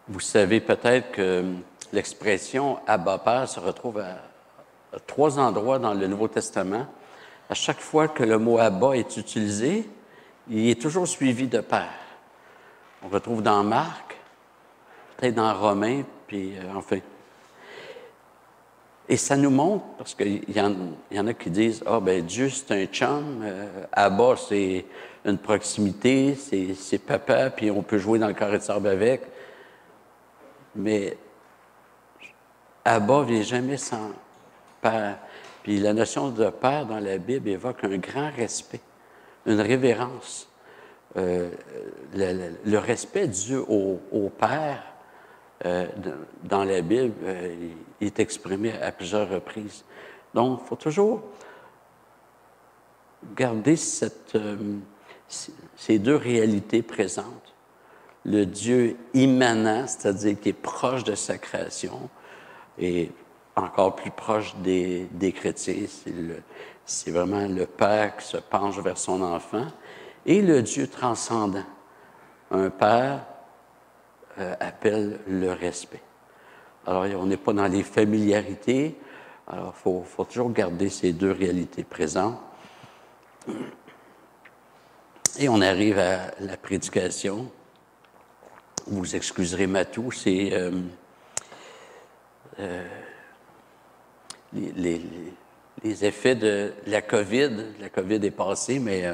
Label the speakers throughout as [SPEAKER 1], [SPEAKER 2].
[SPEAKER 1] Vous savez peut-être que l'expression Abba Père se retrouve à 3 endroits dans le Nouveau Testament. À chaque fois que le mot Abba est utilisé, il est toujours suivi de Père. On retrouve dans Marc, peut-être dans Romains, puis enfin. Et ça nous montre, parce qu'il y en a qui disent, ah ben Dieu c'est un chum, Abba c'est une proximité, c'est papa, puis on peut jouer dans le carré de sable avec. Mais Abba ne vient jamais sans père. Puis la notion de père dans la Bible évoque un grand respect, une révérence. Le respect dû au père dans la Bible est exprimé à plusieurs reprises. Donc, il faut toujours garder ces deux réalités présentes. Le Dieu immanent, c'est-à-dire qui est proche de sa création, et encore plus proche des chrétiens. C'est vraiment le Père qui se penche vers son enfant. Et le Dieu transcendant. Un Père appelle le respect. Alors, on n'est pas dans les familiarités. Alors, il faut toujours garder ces deux réalités présentes. Et on arrive à la prédication. Vous excuserez ma toux, c'est les effets de la COVID. La COVID est passée, mais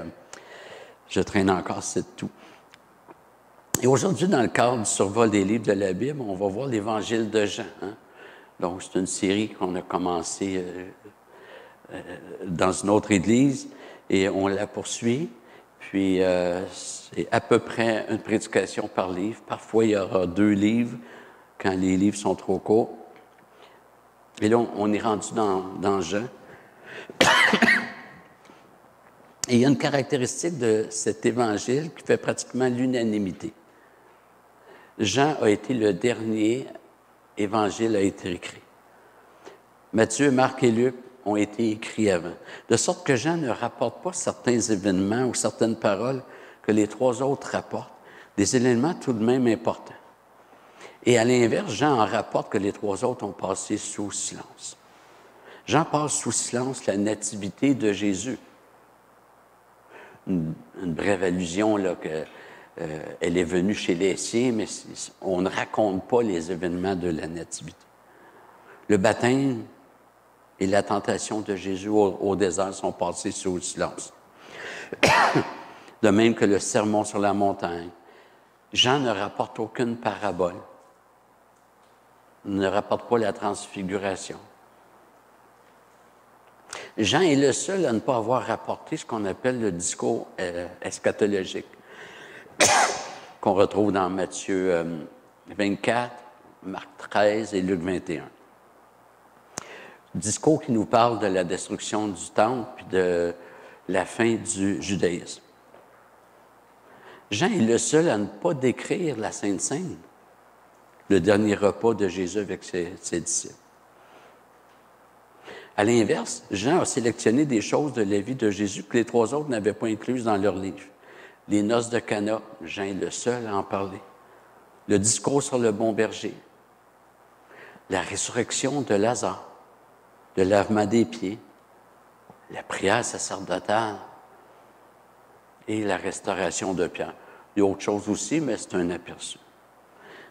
[SPEAKER 1] je traîne encore cette toux. Et aujourd'hui, dans le cadre du survol des livres de la Bible, on va voir l'Évangile de Jean. Hein? Donc, c'est une série qu'on a commencée dans une autre église et on la poursuit. Puis, c'est à peu près une prédication par livre. Parfois, il y aura 2 livres quand les livres sont trop courts. Et là, on est rendu dans Jean. Et il y a une caractéristique de cet évangile qui fait pratiquement l'unanimité. Jean a été le dernier évangile à être écrit. Matthieu, Marc et Luc ont été écrits avant. De sorte que Jean ne rapporte pas certains événements ou certaines paroles que les 3 autres rapportent, des éléments tout de même importants. Et à l'inverse, Jean en rapporte que les 3 autres ont passé sous silence. Jean passe sous silence la nativité de Jésus. Une brève allusion là, elle est venue chez les siens, mais on ne raconte pas les événements de la nativité. Le baptême et la tentation de Jésus au désert sont passés sous silence. De même que le sermon sur la montagne. Jean ne rapporte aucune parabole. Il ne rapporte pas la transfiguration. Jean est le seul à ne pas avoir rapporté ce qu'on appelle le discours eschatologique, qu'on retrouve dans Matthieu 24, Marc 13 et Luc 21. Discours qui nous parle de la destruction du temple puis de la fin du judaïsme. Jean est le seul à ne pas décrire la Sainte Seine, le dernier repas de Jésus avec ses disciples. À l'inverse, Jean a sélectionné des choses de la vie de Jésus que les 3 autres n'avaient pas incluses dans leur livre. Les noces de Cana, Jean est le seul à en parler. Le discours sur le bon berger. La résurrection de Lazare. Le lavement des pieds. La prière sacerdotale. Et la restauration de Pierre. Il y a autre chose aussi, mais c'est un aperçu.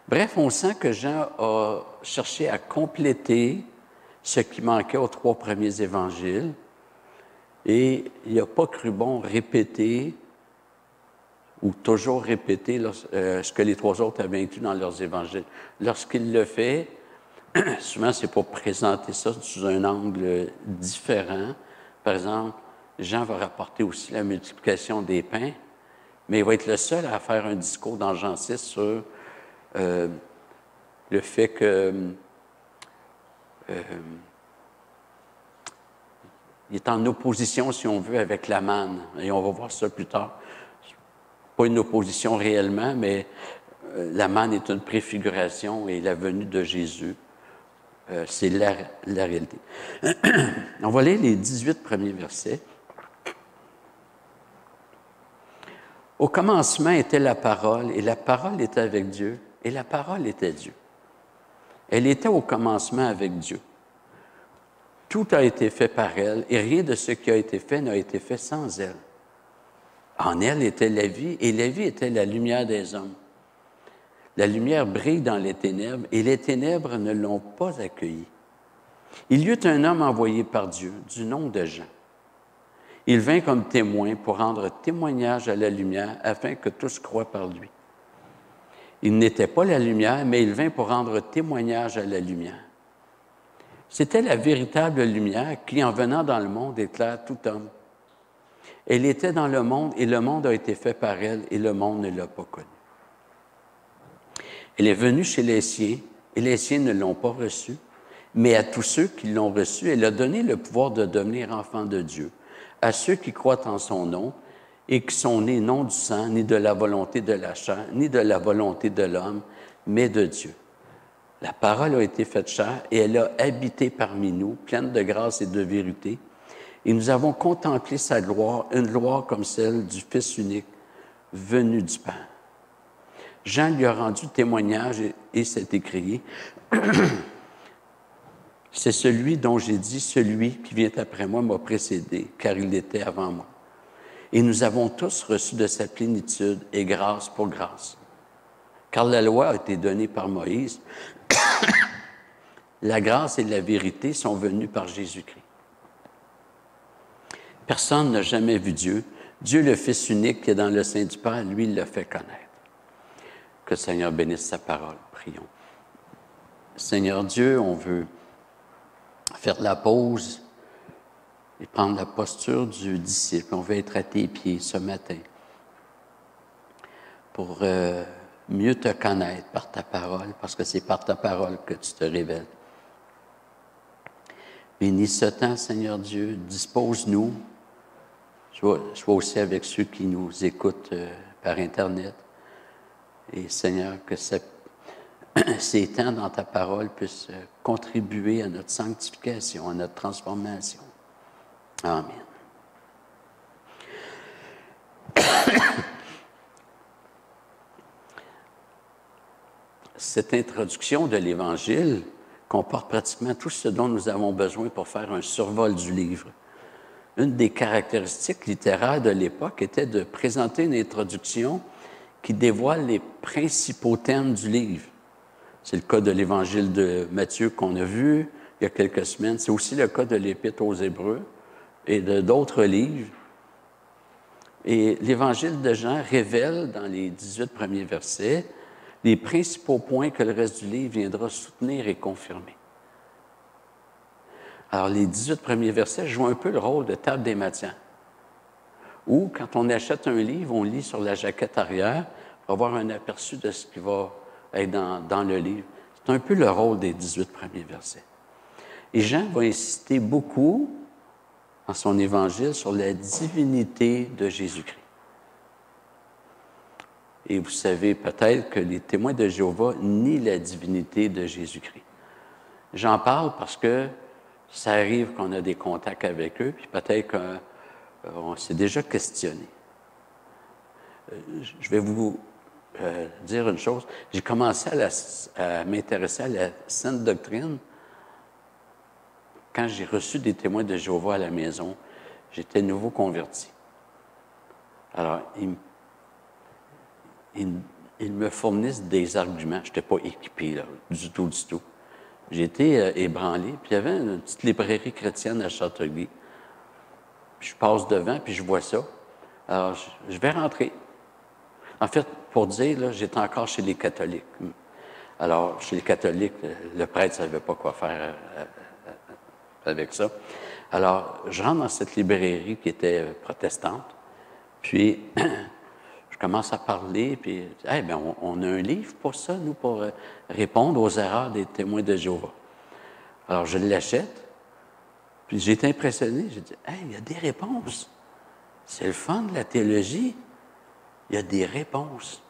[SPEAKER 1] Bref, on sent que Jean a cherché à compléter ce qui manquait aux 3 premiers évangiles, et il n'a pas cru bon répéter ou toujours répéter ce que les 3 autres avaient inclus dans leurs évangiles. Lorsqu'il le fait, souvent c'est pour présenter ça sous un angle différent. Par exemple, Jean va rapporter aussi la multiplication des pains, mais il va être le seul à faire un discours dans Jean 6 sur le fait que il est en opposition, si on veut, avec la manne. Et on va voir ça plus tard. Pas une opposition réellement, mais la manne est une préfiguration et la venue de Jésus, c'est la réalité. On va lire les 18 premiers versets. Au commencement était la parole, et la parole était avec Dieu, Et la parole était Dieu. Elle était au commencement avec Dieu. Tout a été fait par elle, et rien de ce qui a été fait n'a été fait sans elle. En elle était la vie, et la vie était la lumière des hommes. La lumière brille dans les ténèbres, et les ténèbres ne l'ont pas accueillie. Il y eut un homme envoyé par Dieu, du nom de Jean. Il vint comme témoin pour rendre témoignage à la lumière, afin que tous croient par lui. Il n'était pas la lumière, mais il vint pour rendre témoignage à la lumière. C'était la véritable lumière qui, en venant dans le monde, éclaire tout homme. Elle était dans le monde, et le monde a été fait par elle, et le monde ne l'a pas connue. Elle est venue chez les siens, et les siens ne l'ont pas reçue, mais à tous ceux qui l'ont reçue, elle a donné le pouvoir de devenir enfants de Dieu, à ceux qui croient en son nom, et qui sont nés non du sang, ni de la volonté de la chair, ni de la volonté de l'homme, mais de Dieu. La parole a été faite chair, et elle a habité parmi nous, pleine de grâce et de vérité, et nous avons contemplé sa gloire, une gloire comme celle du Fils unique, venu du Père. Jean lui a rendu témoignage et s'est écrié, « C'est celui dont j'ai dit, celui qui vient après moi m'a précédé, car il était avant moi. Et nous avons tous reçu de sa plénitude et grâce pour grâce. Car la loi a été donnée par Moïse, la grâce et la vérité sont venues par Jésus-Christ. Personne n'a jamais vu Dieu. Dieu, le Fils unique qui est dans le sein du Père, lui, l'a fait connaître. » Que le Seigneur bénisse sa parole. Prions. Seigneur Dieu, on veut faire la pause et prendre la posture du disciple. On veut être à tes pieds ce matin pour mieux te connaître par ta parole, parce que c'est par ta parole que tu te révèles. Bénis ce temps, Seigneur Dieu, dispose-nous. Sois aussi avec ceux qui nous écoutent par Internet. Et Seigneur, que ces temps dans ta parole puissent contribuer à notre sanctification, à notre transformation. Amen. Cette introduction de l'Évangile comporte pratiquement tout ce dont nous avons besoin pour faire un survol du livre. Une des caractéristiques littéraires de l'époque était de présenter une introduction qui dévoile les principaux thèmes du livre. C'est le cas de l'Évangile de Matthieu qu'on a vu il y a quelques semaines. C'est aussi le cas de l'Épître aux Hébreux et d'autres livres. Et l'Évangile de Jean révèle, dans les 18 premiers versets, les principaux points que le reste du livre viendra soutenir et confirmer. Alors, les 18 premiers versets jouent un peu le rôle de table des matières. Ou, quand on achète un livre, on lit sur la jaquette arrière pour avoir un aperçu de ce qui va être dans le livre. C'est un peu le rôle des 18 premiers versets. Et Jean va insister beaucoup dans son évangile sur la divinité de Jésus-Christ. Et vous savez peut-être que les témoins de Jéhovah nient la divinité de Jésus-Christ. J'en parle parce que ça arrive qu'on a des contacts avec eux, puis peut-être qu'on s'est déjà questionné. Je vais vous dire une chose. J'ai commencé à m'intéresser à la Sainte Doctrine quand j'ai reçu des témoins de Jéhovah à la maison. J'étais nouveau converti. Alors, ils me fournissent des arguments. Je n'étais pas équipé, là, du tout. J'ai été ébranlé. Puis il y avait une petite librairie chrétienne à Châteauguay. Puis je passe devant, puis je vois ça. Alors, je vais rentrer. En fait, pour dire, là, j'étais encore chez les catholiques. Alors, chez les catholiques, le prêtre ne savait pas quoi faire avec ça. Alors, je rentre dans cette librairie qui était protestante. Puis, je commence à parler, puis bien, on a un livre pour ça, nous, pour répondre aux erreurs des témoins de Jéhovah. Alors, je l'achète, puis j'ai été impressionné. J'ai dit, il y a des réponses. C'est le fun de la théologie. Il y a des réponses.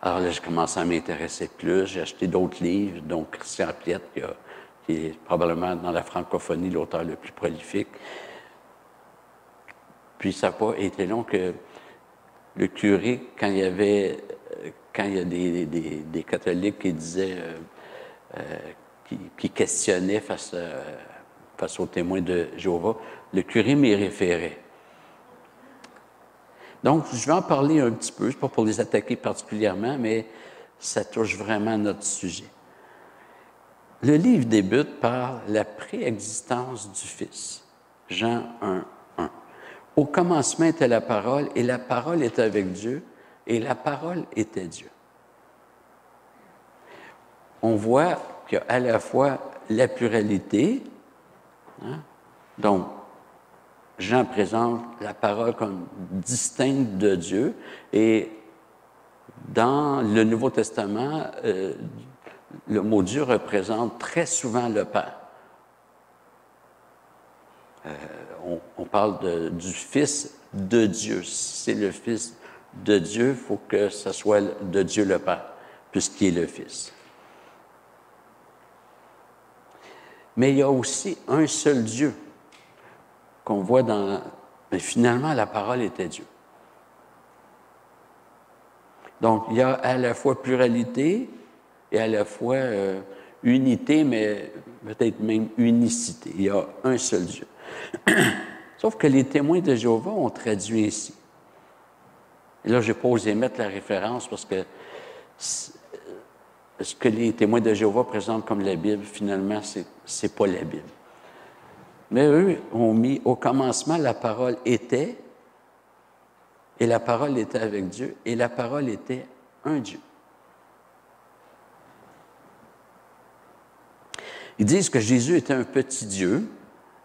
[SPEAKER 1] Alors là, je commence à m'intéresser plus. J'ai acheté d'autres livres, dont Christian Piette, qui est probablement dans la francophonie l'auteur le plus prolifique. Puis ça n'a pas été long que le curé, quand il y avait quand il y a des catholiques qui disaient, qui questionnaient face aux témoins de Jéhovah, le curé m'y référait. Donc, je vais en parler un petit peu, ce n'est pas pour les attaquer particulièrement, mais ça touche vraiment notre sujet. Le livre débute par la préexistence du Fils. Jean 1, 1. Au commencement était la parole, et la parole était avec Dieu, et la parole était Dieu. On voit qu'il y a à la fois la pluralité, hein, donc Jean présente la parole comme distincte de Dieu, et dans le Nouveau Testament, le mot Dieu représente très souvent le Père. On parle du Fils de Dieu. Si c'est le Fils de Dieu, il faut que ce soit de Dieu le Père, puisqu'il est le Fils. Mais il y a aussi un seul Dieu qu'on voit dans... Mais finalement, la parole était Dieu. Donc, il y a à la fois pluralité et à la fois unité, mais peut-être même unicité. Il y a un seul Dieu. Sauf que les témoins de Jéhovah ont traduit ainsi. Et là, je n'ai pas osé mettre la référence parce que ce que les témoins de Jéhovah présentent comme la Bible, finalement, c'est pas la Bible. Mais eux ont mis au commencement, la parole était, et la parole était avec Dieu, et la parole était un Dieu. Ils disent que Jésus était un petit Dieu,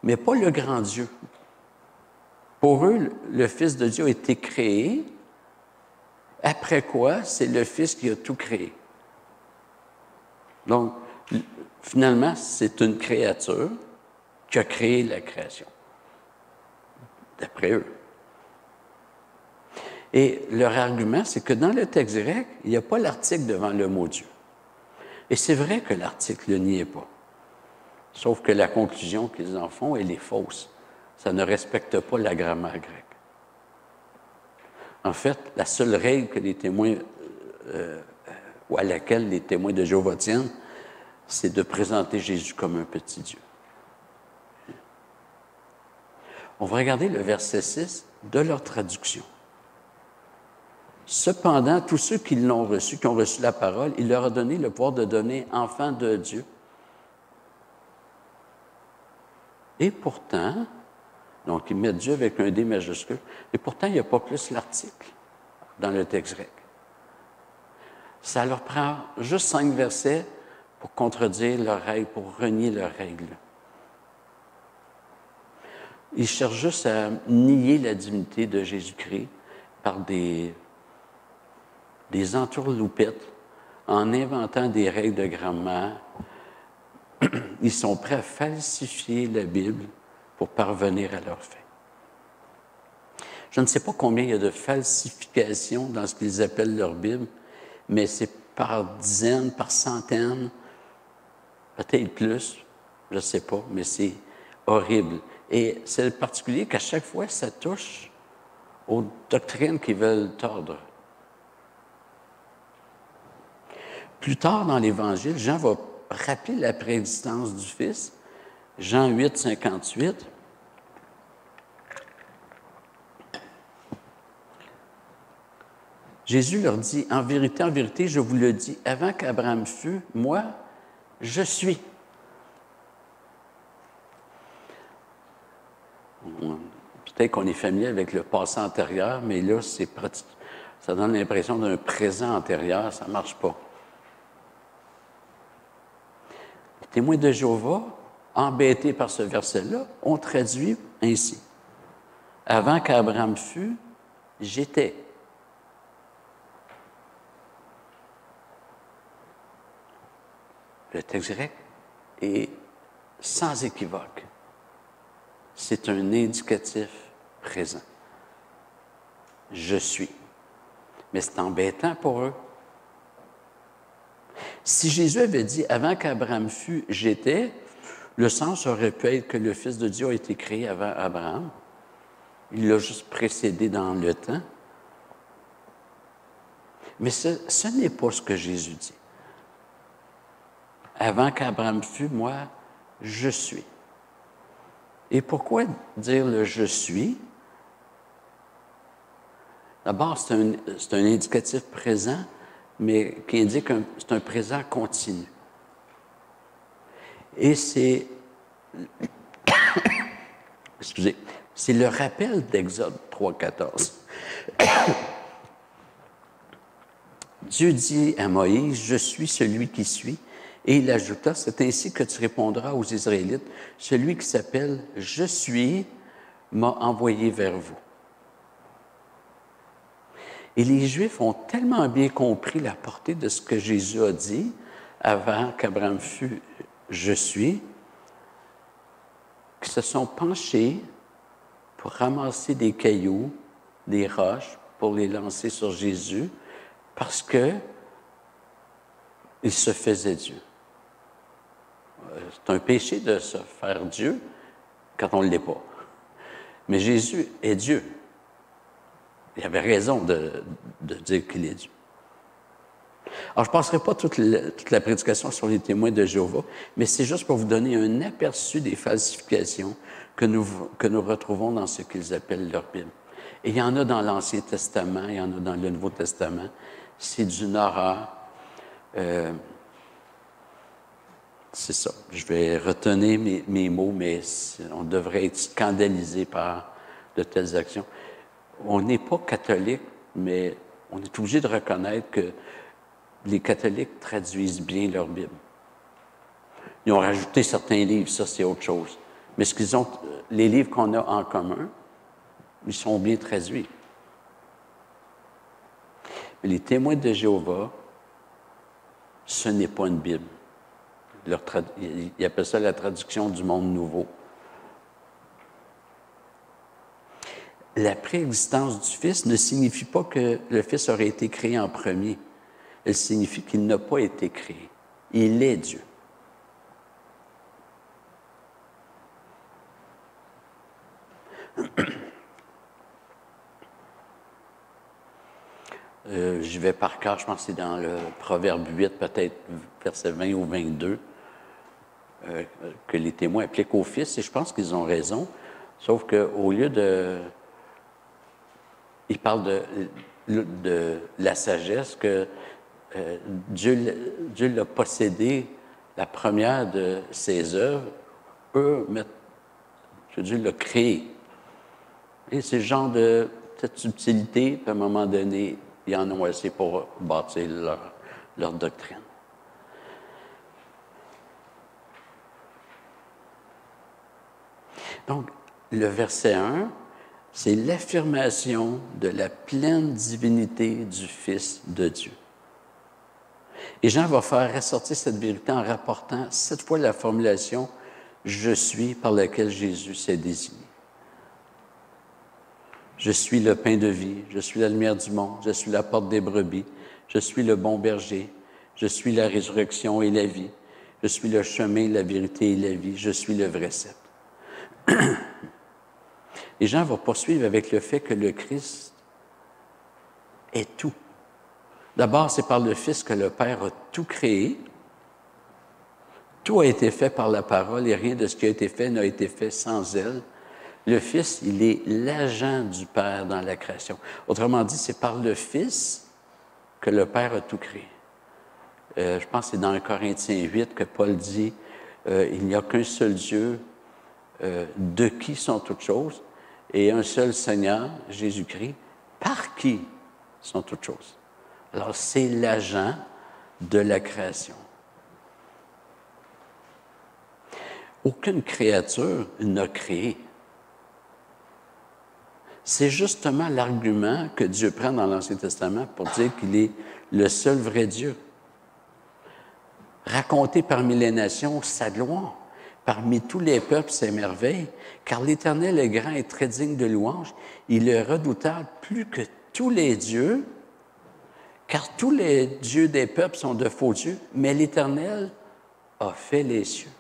[SPEAKER 1] mais pas le grand Dieu. Pour eux, le Fils de Dieu a été créé, après quoi, c'est le Fils qui a tout créé. Donc, finalement, c'est une créature qui a créé la création, d'après eux. Et leur argument, c'est que dans le texte grec, il n'y a pas l'article devant le mot Dieu. Et c'est vrai que l'article n'y est pas. Sauf que la conclusion qu'ils en font, elle est fausse. Ça ne respecte pas la grammaire grecque. En fait, la seule règle que les témoins, ou à laquelle les témoins de Jéhovah tiennent, c'est de présenter Jésus comme un petit Dieu. On va regarder le verset 6 de leur traduction. Cependant, tous ceux qui l'ont reçu, qui ont reçu la parole, il leur a donné le pouvoir de donner enfants de Dieu. Et pourtant, donc ils mettent Dieu avec un D majuscule, et pourtant il n'y a pas plus l'article dans le texte grec. Ça leur prend juste 5 versets pour contredire leurs règles, pour renier leurs règles. Ils cherchent juste à nier la divinité de Jésus-Christ par des entourloupettes, en inventant des règles de grammaire. Ils sont prêts à falsifier la Bible pour parvenir à leur fin. Je ne sais pas combien il y a de falsifications dans ce qu'ils appellent leur Bible, mais c'est par dizaines, par centaines, peut-être plus, je ne sais pas, mais c'est horrible. Et c'est particulier qu'à chaque fois, ça touche aux doctrines qu'ils veulent tordre. Plus tard dans l'Évangile, Jean va rappeler la préexistence du Fils. Jean 8, 58. Jésus leur dit, en vérité, je vous le dis, avant qu'Abraham fût, moi, je suis. Peut-être qu'on est familier avec le passé antérieur, mais là, ça donne l'impression d'un présent antérieur, ça ne marche pas. Les témoins de Jéhovah, embêtés par ce verset-là, ont traduit ainsi. Avant qu'Abraham fût, j'étais. Le texte grec est sans équivoque. C'est un indicatif présent. Je suis. Mais c'est embêtant pour eux. Si Jésus avait dit « Avant qu'Abraham fût, j'étais », le sens aurait pu être que le Fils de Dieu a été créé avant Abraham. Il l'a juste précédé dans le temps. Mais ce n'est pas ce que Jésus dit. Avant qu'Abraham fût, moi, je suis. Et pourquoi dire le « je suis » ? D'abord, c'est un indicatif présent, mais qui indique que c'est un présent continu. Et c'est, excusez, c'est le rappel d'Exode 3,14. Dieu dit à Moïse, « Je suis celui qui suis ». Et il ajouta, « C'est ainsi que tu répondras aux Israélites, celui qui s'appelle « Je suis » m'a envoyé vers vous. » Et les Juifs ont tellement bien compris la portée de ce que Jésus a dit avant qu'Abraham fût « Je suis », qu'ils se sont penchés pour ramasser des cailloux, des roches, pour les lancer sur Jésus, parce qu'il se faisait Dieu. C'est un péché de se faire Dieu quand on ne l'est pas. Mais Jésus est Dieu. Il avait raison de dire qu'il est Dieu. Alors, je ne passerai pas toute la prédication sur les témoins de Jéhovah, mais c'est juste pour vous donner un aperçu des falsifications que nous retrouvons dans ce qu'ils appellent leur Bible. Et il y en a dans l'Ancien Testament, il y en a dans le Nouveau Testament. C'est d'une horreur. C'est ça. Je vais retenir mes mots, mais on devrait être scandalisé par de telles actions. On n'est pas catholique, mais on est obligé de reconnaître que les catholiques traduisent bien leur Bible. Ils ont rajouté certains livres, ça c'est autre chose. Mais les livres qu'on a en commun, ils sont bien traduits. Mais les témoins de Jéhovah, ce n'est pas une Bible. Ils appellent ça la traduction du monde nouveau. La préexistence du Fils ne signifie pas que le Fils aurait été créé en premier. Elle signifie qu'il n'a pas été créé. Il est Dieu. J'y vais par cœur, je pense que c'est dans le Proverbe 8, peut-être verset 20 ou 22, que les témoins appliquent au Fils, et je pense qu'ils ont raison, sauf qu'au lieu de... Ils parlent de la sagesse, que Dieu l'a possédé, la première de ses œuvres, que Dieu l'a créé. Et c'est le genre de cette subtilité, puis à un moment donné, ils en ont assez pour bâtir leur doctrine. Donc, le verset 1, c'est l'affirmation de la pleine divinité du Fils de Dieu. Et Jean va faire ressortir cette vérité en rapportant cette fois la formulation « Je suis » par laquelle Jésus s'est désigné. Je suis le pain de vie, je suis la lumière du monde, je suis la porte des brebis, je suis le bon berger, je suis la résurrection et la vie, je suis le chemin, la vérité et la vie, je suis le vrai cep. Et Jean va poursuivre avec le fait que le Christ est tout. D'abord, c'est par le Fils que le Père a tout créé. Tout a été fait par la parole et rien de ce qui a été fait n'a été fait sans elle. Le Fils, il est l'agent du Père dans la création. Autrement dit, c'est par le Fils que le Père a tout créé. Je pense que c'est dans 1 Corinthiens 8 que Paul dit il n'y a qu'un seul Dieu de qui sont toutes choses et un seul Seigneur, Jésus-Christ, par qui sont toutes choses. Alors, c'est l'agent de la création. Aucune créature n'a créé. C'est justement l'argument que Dieu prend dans l'Ancien Testament pour dire qu'il est le seul vrai Dieu. Raconter parmi les nations sa gloire, parmi tous les peuples ses merveilles, car l'Éternel est grand et très digne de louange. Il est redoutable plus que tous les dieux, car tous les dieux des peuples sont de faux dieux, mais l'Éternel a fait les cieux.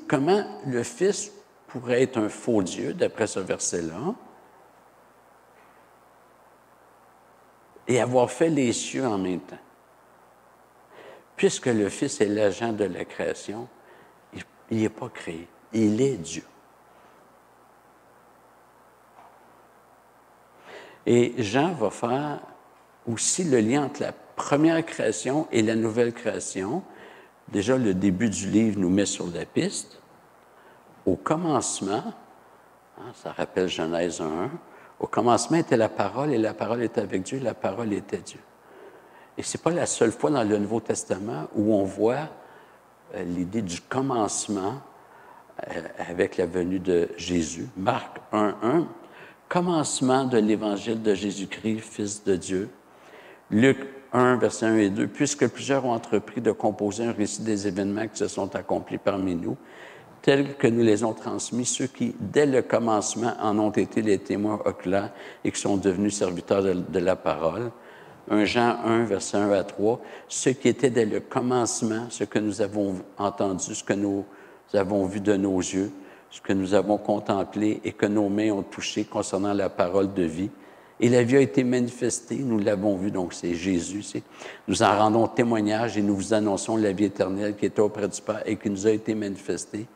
[SPEAKER 1] Comment le Fils pourrait être un faux Dieu, d'après ce verset-là? et avoir fait les cieux en même temps. Puisque le Fils est l'agent de la création, il n'est pas créé, il est Dieu. Et Jean va faire aussi le lien entre la première création et la nouvelle création. Déjà, le début du livre nous met sur la piste. Au commencement, ça rappelle Genèse 1:1, au commencement était la parole, et la parole était avec Dieu, et la parole était Dieu. Et ce n'est pas la seule fois dans le Nouveau Testament où on voit l'idée du commencement avec la venue de Jésus. Marc 1:1, commencement de l'évangile de Jésus-Christ, Fils de Dieu. Luc 1, versets 1 et 2, puisque plusieurs ont entrepris de composer un récit des événements qui se sont accomplis parmi nous, tels que nous les ont transmis, ceux qui, dès le commencement, en ont été les témoins oculaires et qui sont devenus serviteurs de la parole. 1 Jean 1, versets 1 à 3, ceux qui étaient dès le commencement, ce que nous avons entendu, ce que nous avons vu de nos yeux, ce que nous avons contemplé et que nos mains ont touché concernant la parole de vie. Et la vie a été manifestée, nous l'avons vu, donc c'est Jésus. Nous en rendons témoignage et nous vous annonçons la vie éternelle qui était auprès du Père et qui nous a été manifestée.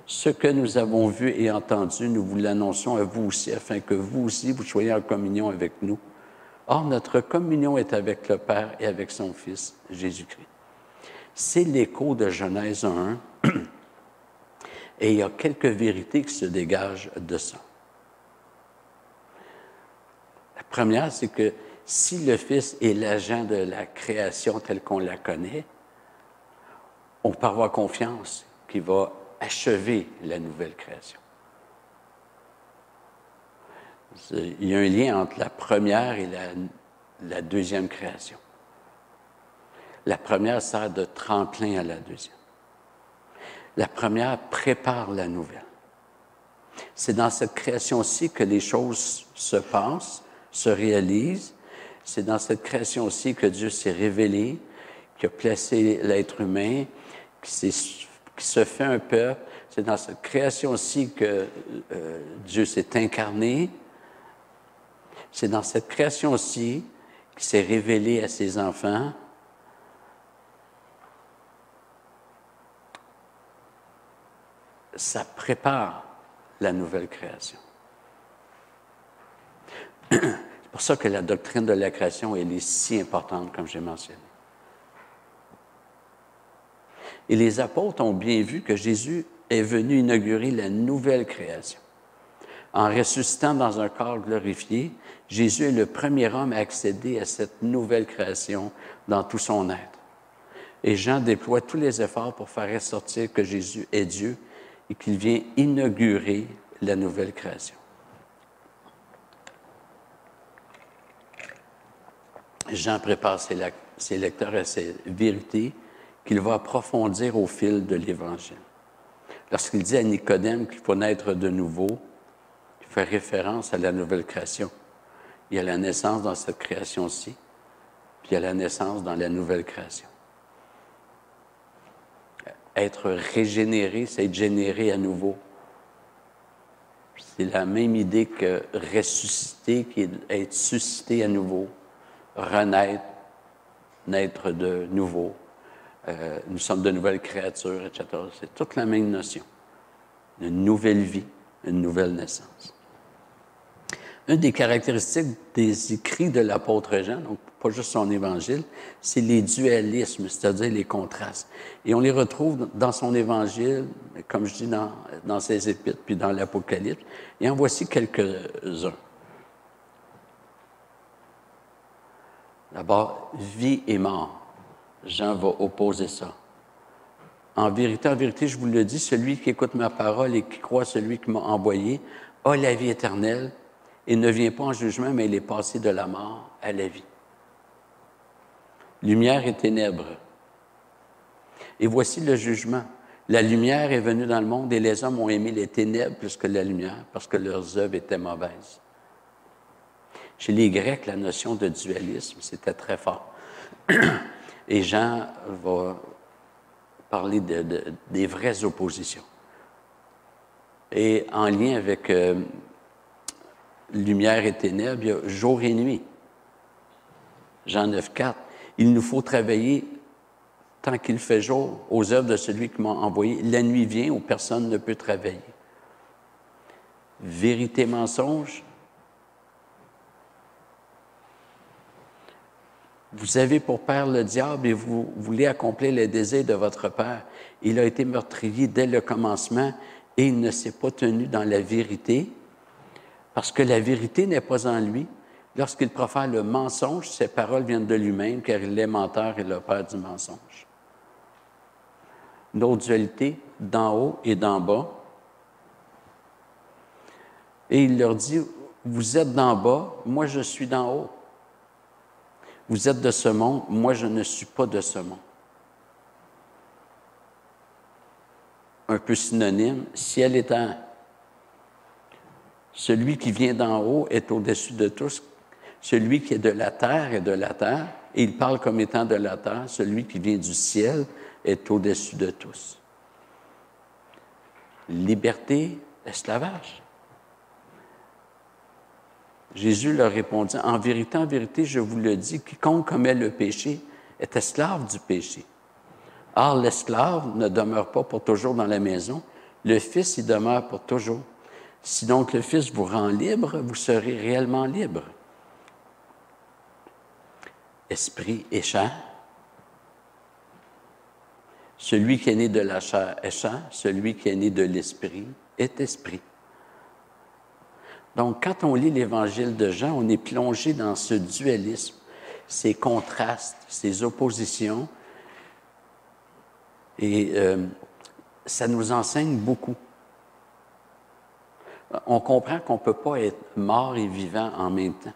[SPEAKER 1] Ce que nous avons vu et entendu, nous vous l'annonçons à vous aussi, afin que vous aussi, vous soyez en communion avec nous. Or, notre communion est avec le Père et avec son Fils, Jésus-Christ. C'est l'écho de Genèse 1, et il y a quelques vérités qui se dégagent de ça. La première, c'est que si le Fils est l'agent de la création telle qu'on la connaît, on peut avoir confiance qu'il va achever la nouvelle création. Il y a un lien entre la première et la deuxième création. La première sert de tremplin à la deuxième. La première prépare la nouvelle. C'est dans cette création-ci que les choses se passent, se réalisent. C'est dans cette création-ci que Dieu s'est révélé, qui a placé l'être humain, qui se fait un peuple. C'est dans cette création-ci que Dieu s'est incarné. C'est dans cette création-ci qu'il s'est révélé à ses enfants. Ça prépare la nouvelle création. C'est pour ça que la doctrine de la création, elle est si importante, comme j'ai mentionné. Et les apôtres ont bien vu que Jésus est venu inaugurer la nouvelle création. En ressuscitant dans un corps glorifié, Jésus est le premier homme à accéder à cette nouvelle création dans tout son être. Et Jean déploie tous les efforts pour faire ressortir que Jésus est Dieu et qu'il vient inaugurer la nouvelle création. Jean prépare ses lecteurs à ces vérités qu'il va approfondir au fil de l'Évangile. Lorsqu'il dit à Nicodème qu'il faut naître de nouveau, il fait référence à la nouvelle création. Il y a la naissance dans cette création-ci, puis il y a la naissance dans la nouvelle création. Être régénéré, c'est être généré à nouveau. C'est la même idée que ressusciter, qui est être suscité à nouveau, renaître, naître de nouveau. Nous sommes de nouvelles créatures, etc. C'est toute la même notion. Une nouvelle vie, une nouvelle naissance. Une des caractéristiques des écrits de l'apôtre Jean, donc pas juste son évangile, c'est les dualismes, c'est-à-dire les contrastes. Et on les retrouve dans son évangile, comme je dis, dans ses épîtres, puis dans l'Apocalypse. Et en voici quelques-uns. D'abord, vie et mort. Jean va opposer ça. En vérité, je vous le dis, celui qui écoute ma parole et qui croit celui qui m'a envoyé a la vie éternelle et ne vient pas en jugement, mais il est passé de la mort à la vie. Lumière et ténèbres. Et voici le jugement. La lumière est venue dans le monde et les hommes ont aimé les ténèbres plus que la lumière parce que leurs œuvres étaient mauvaises. Chez les Grecs, la notion de dualisme, c'était très fort. Et Jean va parler des vraies oppositions. Et en lien avec lumière et ténèbres, il y a jour et nuit. Jean 9, 4. Il nous faut travailler tant qu'il fait jour aux œuvres de celui qui m'a envoyé. La nuit vient où personne ne peut travailler. Vérité, mensonge. Vous avez pour père le diable et vous voulez accomplir les désirs de votre père. Il a été meurtrier dès le commencement et il ne s'est pas tenu dans la vérité parce que la vérité n'est pas en lui. Lorsqu'il profère le mensonge, ses paroles viennent de lui-même car il est menteur et le père du mensonge. Une autre dualité, d'en haut et d'en bas. Et il leur dit, vous êtes d'en bas, moi je suis d'en haut. Vous êtes de ce monde, moi je ne suis pas de ce monde. Un peu synonyme, ciel et terre. Celui qui vient d'en haut est au-dessus de tous. Celui qui est de la terre est de la terre, et il parle comme étant de la terre. Celui qui vient du ciel est au-dessus de tous. Liberté, esclavage. Jésus leur répondit, en vérité, je vous le dis, quiconque commet le péché est esclave du péché. Or, l'esclave ne demeure pas pour toujours dans la maison, le Fils y demeure pour toujours. Si donc le Fils vous rend libre, vous serez réellement libre. Esprit et chair. Celui qui est né de la chair est chair, celui qui est né de l'esprit est esprit. Donc, quand on lit l'Évangile de Jean, on est plongé dans ce dualisme, ces contrastes, ces oppositions, et ça nous enseigne beaucoup. On comprend qu'on ne peut pas être mort et vivant en même temps.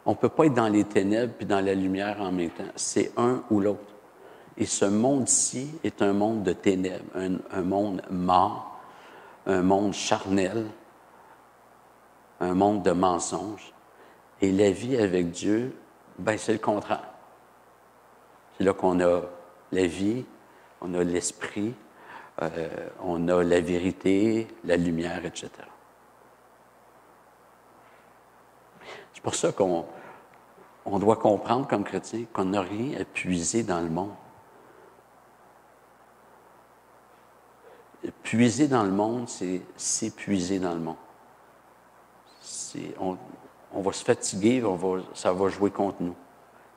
[SPEAKER 1] On ne peut pas être dans les ténèbres puis dans la lumière en même temps. C'est un ou l'autre. Et ce monde-ci est un monde de ténèbres, un monde mort, un monde charnel, un monde de mensonges. Et la vie avec Dieu, ben c'est le contraire. C'est là qu'on a la vie, on a l'esprit, on a la vérité, la lumière, etc. C'est pour ça qu'on doit comprendre comme chrétien qu'on n'a rien à puiser dans le monde. Puiser dans le monde, c'est s'épuiser dans le monde. On va se fatiguer, ça va jouer contre nous.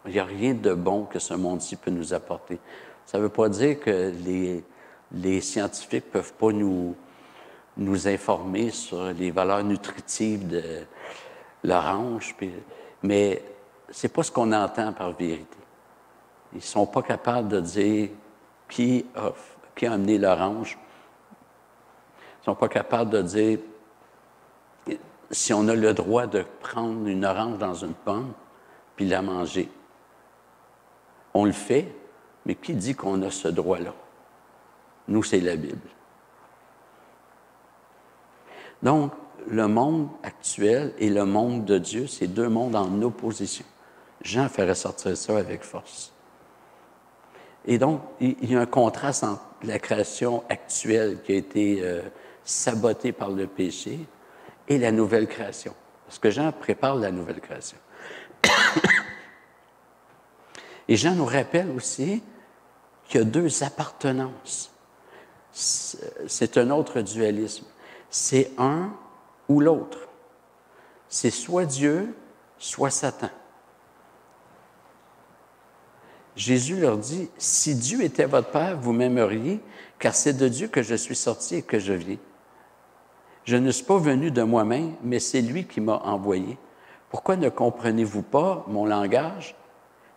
[SPEAKER 1] Il n'y a rien de bon que ce monde-ci peut nous apporter. Ça ne veut pas dire que les scientifiques ne peuvent pas nous informer sur les valeurs nutritives de l'orange, mais ce n'est pas ce qu'on entend par vérité. Ils ne sont pas capables de dire qui a amené l'orange. Ils ne sont pas capables de dire si on a le droit de prendre une orange dans une pomme puis la manger. On le fait, mais qui dit qu'on a ce droit-là? Nous, c'est la Bible. Donc, le monde actuel et le monde de Dieu, c'est deux mondes en opposition. Jean fait ressortir ça avec force. Et donc, il y a un contraste entre la création actuelle qui a été sabotée par le péché et la nouvelle création. Parce que Jean prépare la nouvelle création. Et Jean nous rappelle aussi qu'il y a deux appartenances. C'est un autre dualisme. C'est un ou l'autre. C'est soit Dieu, soit Satan. Jésus leur dit, « Si Dieu était votre Père, vous m'aimeriez, car c'est de Dieu que je suis sorti et que je viens. Je ne suis pas venu de moi-même, mais c'est lui qui m'a envoyé. Pourquoi ne comprenez-vous pas mon langage?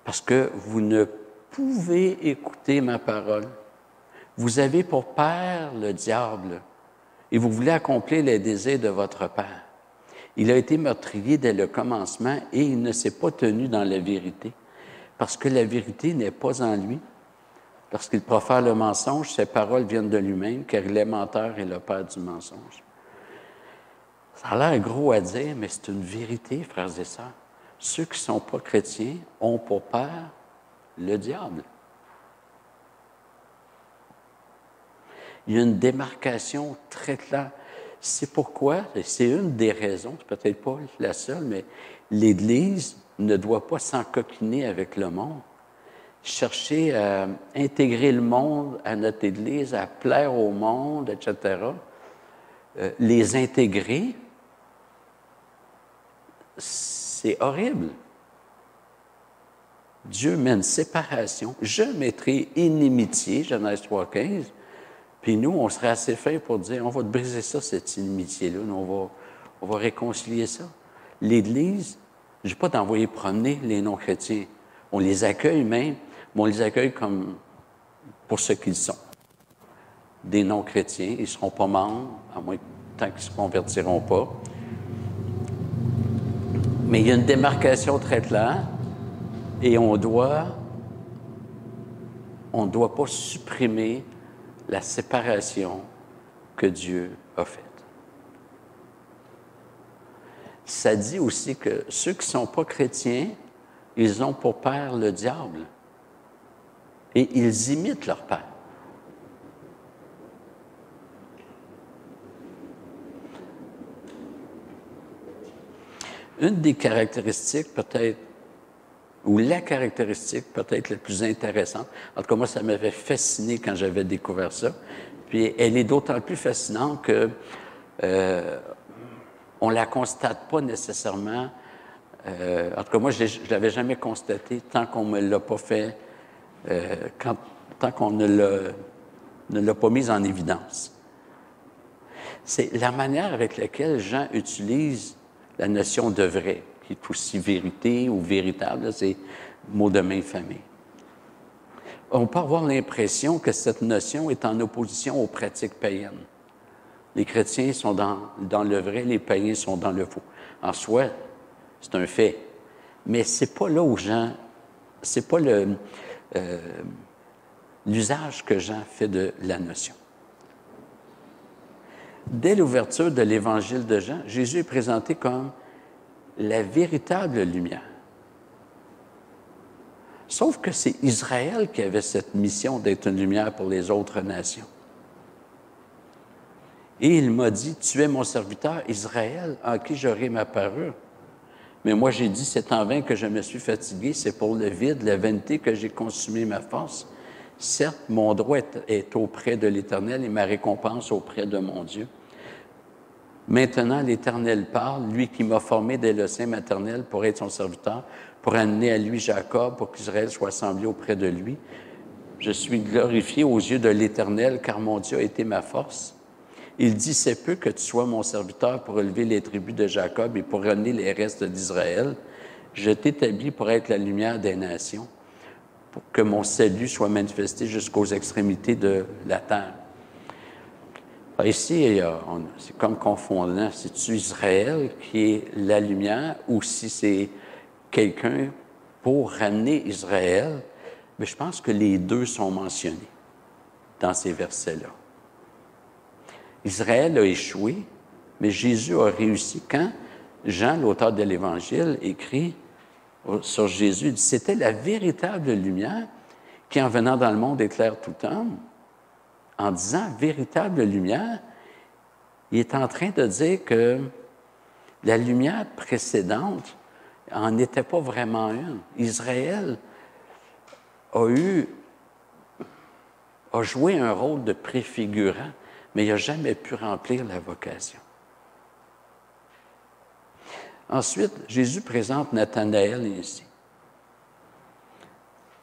[SPEAKER 1] Parce que vous ne pouvez écouter ma parole. Vous avez pour père le diable, et vous voulez accomplir les désirs de votre père. Il a été meurtrier dès le commencement, et il ne s'est pas tenu dans la vérité, parce que la vérité n'est pas en lui. Lorsqu'il profère le mensonge, ses paroles viennent de lui-même, car il est menteur et le père du mensonge. » Ça a l'air gros à dire, mais c'est une vérité, frères et sœurs. Ceux qui ne sont pas chrétiens ont pour père le diable. Il y a une démarcation très claire. C'est pourquoi, et c'est une des raisons, c'est peut-être pas la seule, mais l'Église ne doit pas s'encoquiner avec le monde, chercher à intégrer le monde à notre Église, à plaire au monde, etc., les intégrer, c'est horrible. Dieu met une séparation. Je mettrai inimitié, Genèse 3,15, puis nous, on serait assez fin pour dire, on va briser ça, cette inimitié-là, on va réconcilier ça. L'Église, je ne dis pas d'envoyer promener les non-chrétiens. On les accueille même, mais on les accueille comme pour ce qu'ils sont. Des non-chrétiens, ils ne seront pas membres, à moins tant qu'ils ne se convertiront pas. Mais il y a une démarcation très claire et on ne doit pas supprimer la séparation que Dieu a faite. Ça dit aussi que ceux qui ne sont pas chrétiens, ils ont pour père le diable. Et ils imitent leur père. Une des caractéristiques peut-être, ou la caractéristique peut-être la plus intéressante, en tout cas moi ça m'avait fasciné quand j'avais découvert ça, puis elle est d'autant plus fascinante que on ne la constate pas nécessairement, en tout cas moi je ne l'avais jamais constaté tant qu'on ne me l'a pas fait, tant qu'on ne l'a pas mise en évidence. C'est la manière avec laquelle Jean utilise la notion de vrai, qui est aussi vérité ou véritable, c'est mot de main famille. On peut avoir l'impression que cette notion est en opposition aux pratiques païennes. Les chrétiens sont dans le vrai, les païens sont dans le faux. En soi, c'est un fait. Mais c'est pas là où Jean, c'est pas l'usage que Jean fait de la notion. Dès l'ouverture de l'Évangile de Jean, Jésus est présenté comme la véritable lumière. Sauf que c'est Israël qui avait cette mission d'être une lumière pour les autres nations. Et il m'a dit, tu es mon serviteur Israël, en qui j'aurai ma parure. Mais moi j'ai dit, c'est en vain que je me suis fatigué, c'est pour le vide, la vanité que j'ai consumé ma force. Certes, mon droit est auprès de l'Éternel et ma récompense auprès de mon Dieu. Maintenant, l'Éternel parle, lui qui m'a formé dès le sein maternel pour être son serviteur, pour amener à lui Jacob, pour qu'Israël soit semblé auprès de lui. Je suis glorifié aux yeux de l'Éternel, car mon Dieu a été ma force. Il dit, c'est peu que tu sois mon serviteur pour relever les tribus de Jacob et pour ramener les restes d'Israël. Je t'établis pour être la lumière des nations, pour que mon salut soit manifesté jusqu'aux extrémités de la terre. Ici, c'est comme confondant. C'est-tu Israël qui est la lumière ou si c'est quelqu'un pour ramener Israël? Mais je pense que les deux sont mentionnés dans ces versets-là. Israël a échoué, mais Jésus a réussi. Quand Jean, l'auteur de l'Évangile, écrit sur Jésus, il dit, c'était la véritable lumière qui, en venant dans le monde, éclaire tout homme. En disant véritable lumière, il est en train de dire que la lumière précédente n'en était pas vraiment une. Israël a joué un rôle de préfigurant, mais il n'a jamais pu remplir la vocation. Ensuite, Jésus présente Nathanaël ici.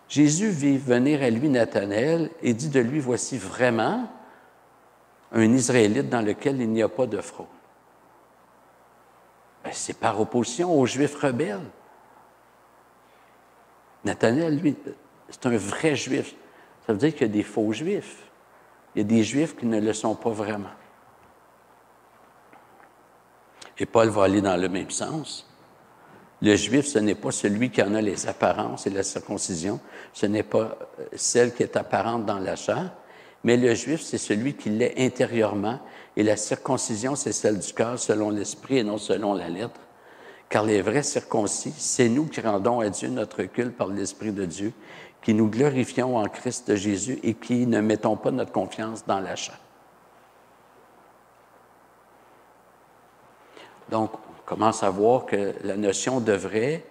[SPEAKER 1] Jésus vit venir à lui Nathanaël et dit de lui, voici vraiment un Israélite dans lequel il n'y a pas de fraude. Ben, c'est par opposition aux Juifs rebelles. Nathanaël, lui, c'est un vrai Juif. Ça veut dire qu'il y a des faux Juifs. Il y a des Juifs qui ne le sont pas vraiment. Et Paul va aller dans le même sens. Le Juif, ce n'est pas celui qui en a les apparences et la circoncision. Ce n'est pas celle qui est apparente dans la chair. Mais le Juif, c'est celui qui l'est intérieurement. Et la circoncision, c'est celle du cœur selon l'esprit et non selon la lettre. Car les vrais circoncis, c'est nous qui rendons à Dieu notre culte par l'Esprit de Dieu, qui nous glorifions en Christ Jésus et qui ne mettons pas notre confiance dans la chair. Donc, on commence à voir que la notion de vrai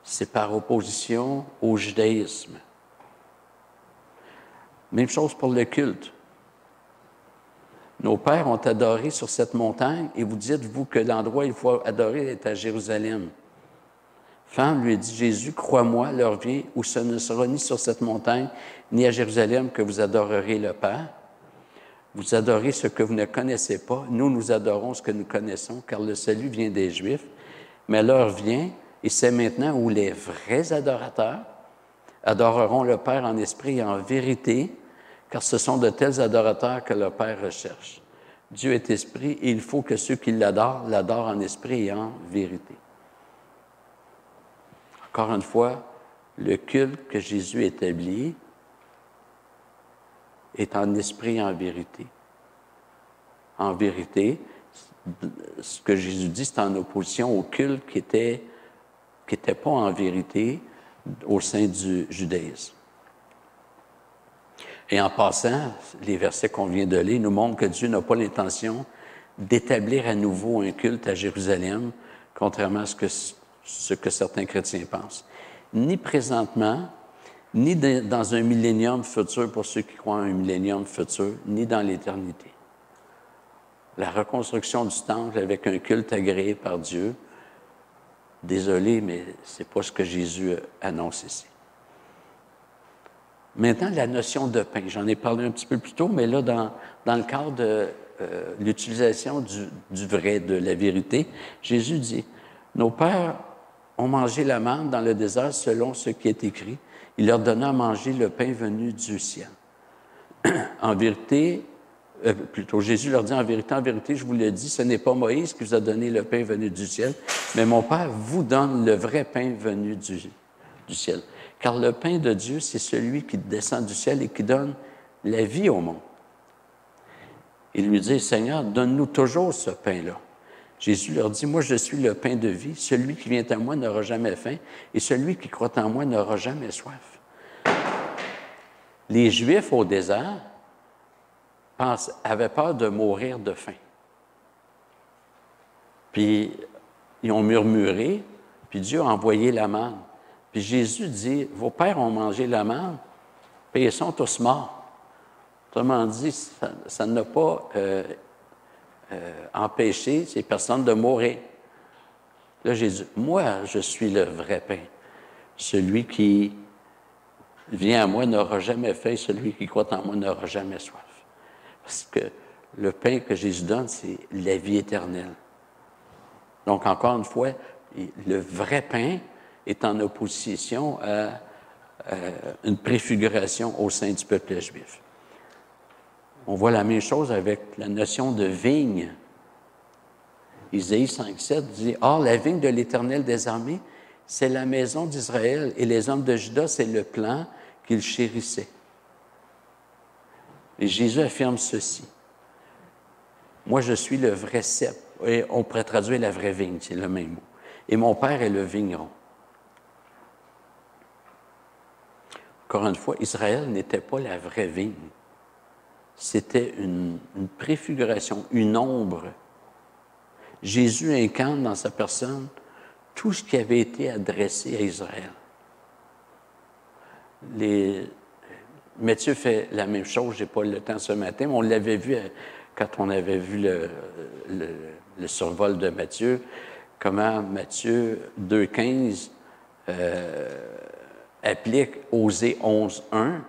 [SPEAKER 1] c'est par opposition au judaïsme. Même chose pour le culte. Nos pères ont adoré sur cette montagne et vous dites, vous, que l'endroit où il faut adorer est à Jérusalem. Femme, lui dit Jésus, crois-moi, l'heure vient où ce ne sera ni sur cette montagne, ni à Jérusalem que vous adorerez le Père. Vous adorez ce que vous ne connaissez pas. Nous adorons ce que nous connaissons, car le salut vient des Juifs. Mais l'heure vient, et c'est maintenant où les vrais adorateurs adoreront le Père en esprit et en vérité, car ce sont de tels adorateurs que le Père recherche. Dieu est esprit, et il faut que ceux qui l'adorent en esprit et en vérité. Encore une fois, le culte que Jésus établit est en esprit et en vérité. En vérité, ce que Jésus dit, c'est en opposition au culte qui était pas en vérité au sein du judaïsme. Et en passant, les versets qu'on vient de lire nous montrent que Dieu n'a pas l'intention d'établir à nouveau un culte à Jérusalem, contrairement à ce que certains chrétiens pensent. Ni présentement, ni dans un millénium futur pour ceux qui croient en un millénium futur, ni dans l'éternité. La reconstruction du temple avec un culte agréé par Dieu, désolé, mais ce n'est pas ce que Jésus annonce ici. Maintenant, la notion de pain. J'en ai parlé un petit peu plus tôt, mais là, dans le cadre de l'utilisation du vrai, de la vérité, Jésus dit, « Nos pères ont mangé la manne dans le désert selon ce qui est écrit. Il leur donna à manger le pain venu du ciel. » En vérité, plutôt, Jésus leur dit, en vérité, je vous le dis, ce n'est pas Moïse qui vous a donné le pain venu du ciel, mais mon Père vous donne le vrai pain venu du ciel. Car le pain de Dieu, c'est celui qui descend du ciel et qui donne la vie au monde. Il lui dit, Seigneur, donne-nous toujours ce pain-là. Jésus leur dit, moi, je suis le pain de vie. Celui qui vient à moi n'aura jamais faim et celui qui croit en moi n'aura jamais soif. Les Juifs au désert avaient peur de mourir de faim. Puis, ils ont murmuré, puis Dieu a envoyé la manne. Puis Jésus dit, vos pères ont mangé la manne, puis ils sont tous morts. Autrement dit, ça n'a pas empêché ces personnes de mourir. Là, Jésus, moi, je suis le vrai pain. Celui qui vient à moi n'aura jamais faim, celui qui croit en moi n'aura jamais soif. Parce que le pain que Jésus donne, c'est la vie éternelle. Donc, encore une fois, le vrai pain est en opposition à une préfiguration au sein du peuple juif. On voit la même chose avec la notion de vigne. Isaïe 5,7 dit « Or, la vigne de l'Éternel des armées, c'est la maison d'Israël, et les hommes de Juda, c'est le plan qu'ils chérissaient. » Et Jésus affirme ceci. « Moi, je suis le vrai cep. » Et on pourrait traduire la vraie vigne, c'est le même mot. « Et mon Père est le vigneron. » Encore une fois, Israël n'était pas la vraie vigne. C'était une préfiguration, une ombre. Jésus incarne dans sa personne tout ce qui avait été adressé à Israël. Matthieu fait la même chose, je n'ai pas le temps ce matin, mais on l'avait vu quand on avait vu le survol de Matthieu, comment Matthieu 2,15 applique Osée 11,1.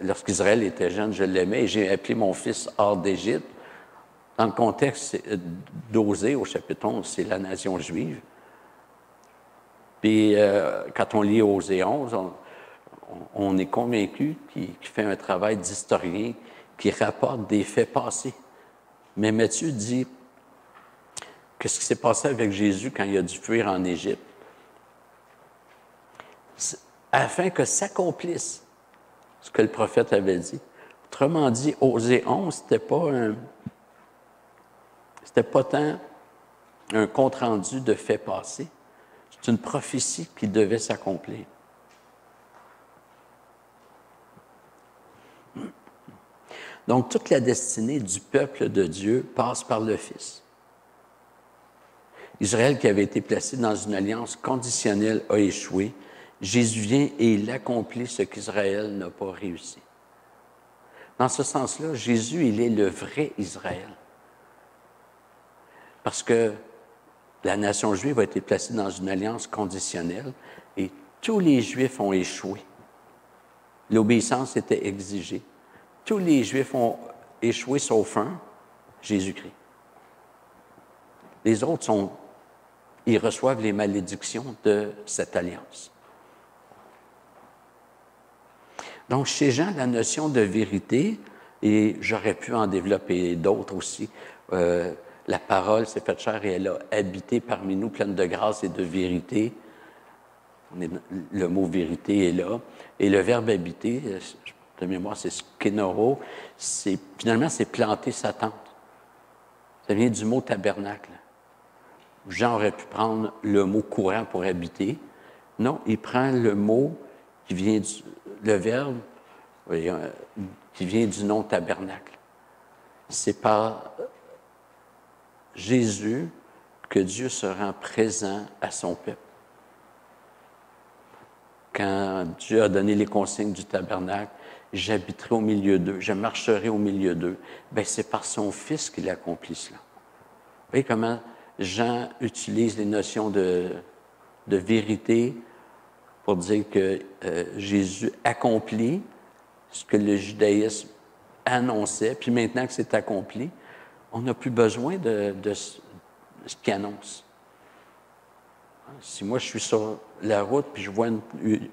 [SPEAKER 1] Lorsqu'Israël était jeune, je l'aimais et j'ai appelé mon fils hors d'Égypte. Dans le contexte d'Osée, au chapitre 11, c'est la nation juive. Puis, quand on lit Osée 11, on est convaincu qu'il fait un travail d'historien qui rapporte des faits passés. Mais Matthieu dit, qu'est-ce qui s'est passé avec Jésus quand il a dû fuir en Égypte? Afin que s'accomplisse ce que le prophète avait dit. Autrement dit, Osée 11, c'était pas tant un compte-rendu de faits passés. C'est une prophétie qui devait s'accomplir. Donc, toute la destinée du peuple de Dieu passe par le Fils. Israël qui avait été placé dans une alliance conditionnelle a échoué. Jésus vient et il accomplit ce qu'Israël n'a pas réussi. Dans ce sens-là, Jésus, il est le vrai Israël. Parce que la nation juive a été placée dans une alliance conditionnelle et tous les Juifs ont échoué. L'obéissance était exigée. Tous les Juifs ont échoué sauf un, Jésus-Christ. Les autres ils reçoivent les malédictions de cette alliance. Donc, chez Jean, la notion de vérité, et j'aurais pu en développer d'autres aussi, la parole s'est faite chair et elle a habité parmi nous, pleine de grâce et de vérité. Le mot vérité est là. Et le verbe habiter, de mémoire, c'est skenoro. Finalement, c'est planter sa tente. Ça vient du mot tabernacle. Jean aurait pu prendre le mot courant pour habiter. Non, il prend le mot qui vient le verbe qui vient du nom tabernacle. C'est par Jésus que Dieu se rend présent à son peuple. Quand Dieu a donné les consignes du tabernacle, j'habiterai au milieu d'eux, je marcherai au milieu d'eux, bien, c'est par son Fils qu'il accomplit cela. Vous voyez comment Jean utilise les notions de vérité pour dire que Jésus accomplit ce que le judaïsme annonçait, puis maintenant que c'est accompli, on n'a plus besoin de ce qu'il annonce. Si moi, je suis sur la route puis je vois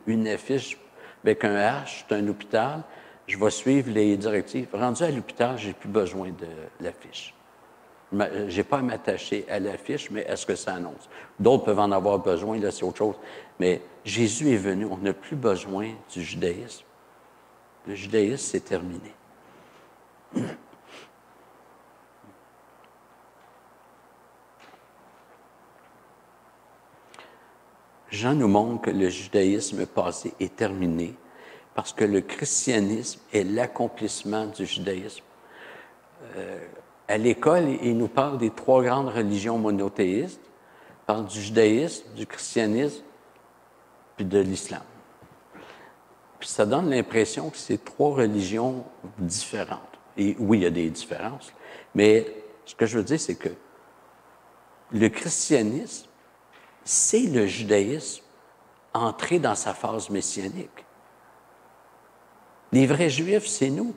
[SPEAKER 1] une affiche avec un H, c'est un hôpital, je vais suivre les directives. Rendu à l'hôpital, je n'ai plus besoin de l'affiche. Je n'ai pas à m'attacher à l'affiche, mais à ce que ça annonce. D'autres peuvent en avoir besoin, là, c'est autre chose. Mais Jésus est venu, on n'a plus besoin du judaïsme. Le judaïsme, c'est terminé. Jean nous montre que le judaïsme passé est terminé parce que le christianisme est l'accomplissement du judaïsme. À l'école, il nous parle des trois grandes religions monothéistes. Il parle du judaïsme, du christianisme, puis de l'islam. Puis ça donne l'impression que c'est trois religions différentes. Et oui, il y a des différences, mais ce que je veux dire, c'est que le christianisme, c'est le judaïsme entré dans sa phase messianique. Les vrais juifs, c'est nous.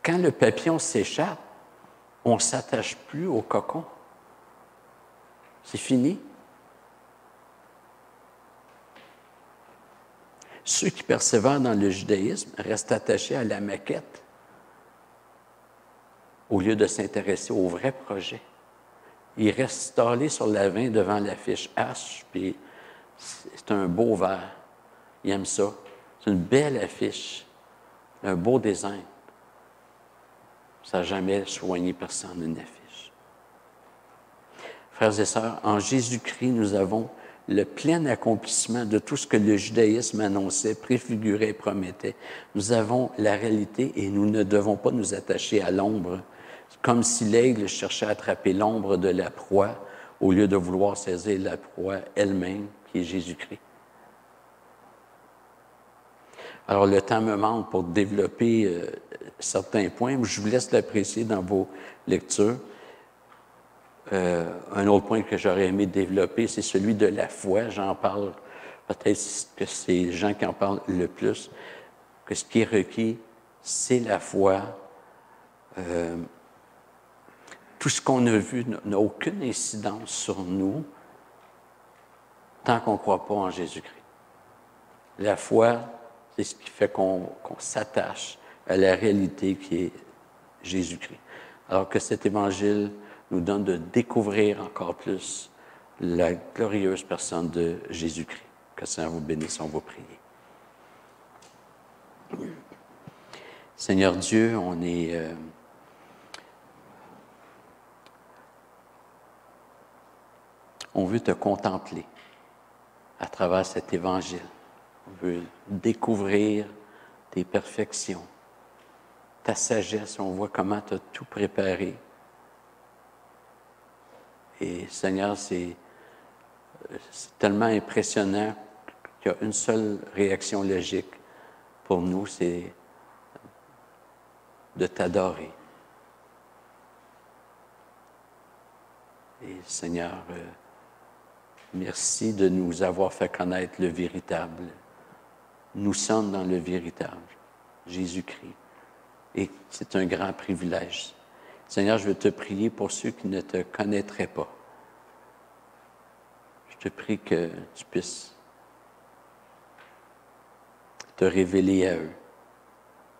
[SPEAKER 1] Quand le papillon s'échappe, on ne s'attache plus au cocon. C'est fini. Ceux qui persévèrent dans le judaïsme restent attachés à la maquette au lieu de s'intéresser au vrai projet. Ils restent stallés sur la vigne devant l'affiche H, puis c'est un beau verre. Ils aiment ça. C'est une belle affiche, un beau design. Ça n'a jamais soigné personne une affiche. Frères et sœurs, en Jésus-Christ, nous avons le plein accomplissement de tout ce que le judaïsme annonçait, préfigurait et promettait. Nous avons la réalité et nous ne devons pas nous attacher à l'ombre, comme si l'aigle cherchait à attraper l'ombre de la proie au lieu de vouloir saisir la proie elle-même, qui est Jésus-Christ. Alors, le temps me manque pour développer certains points, mais je vous laisse l'apprécier dans vos lectures. Un autre point que j'aurais aimé développer, c'est celui de la foi. J'en parle, peut-être que c'est les gens qui en parlent le plus, que ce qui est requis, c'est la foi. Tout ce qu'on a vu n'a aucune incidence sur nous tant qu'on ne croit pas en Jésus-Christ. La foi, c'est ce qui fait qu'on s'attache à la réalité qui est Jésus-Christ. Alors que cet évangile nous donne de découvrir encore plus la glorieuse personne de Jésus-Christ. Que ça vous bénisse, on va prier. Seigneur Dieu, on veut te contempler à travers cet évangile. On veut découvrir tes perfections, ta sagesse. On voit comment tu as tout préparé Et Seigneur, c'est tellement impressionnant qu'il y a une seule réaction logique pour nous, c'est de t'adorer. Et Seigneur, merci de nous avoir fait connaître le véritable. Nous sommes dans le véritable, Jésus-Christ. Et c'est un grand privilège. Seigneur, je veux te prier pour ceux qui ne te connaîtraient pas. Je te prie que tu puisses te révéler à eux,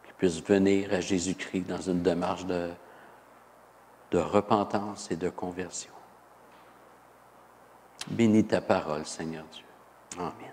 [SPEAKER 1] qu'ils puissent venir à Jésus-Christ dans une démarche de repentance et de conversion. Bénis ta parole, Seigneur Dieu. Amen.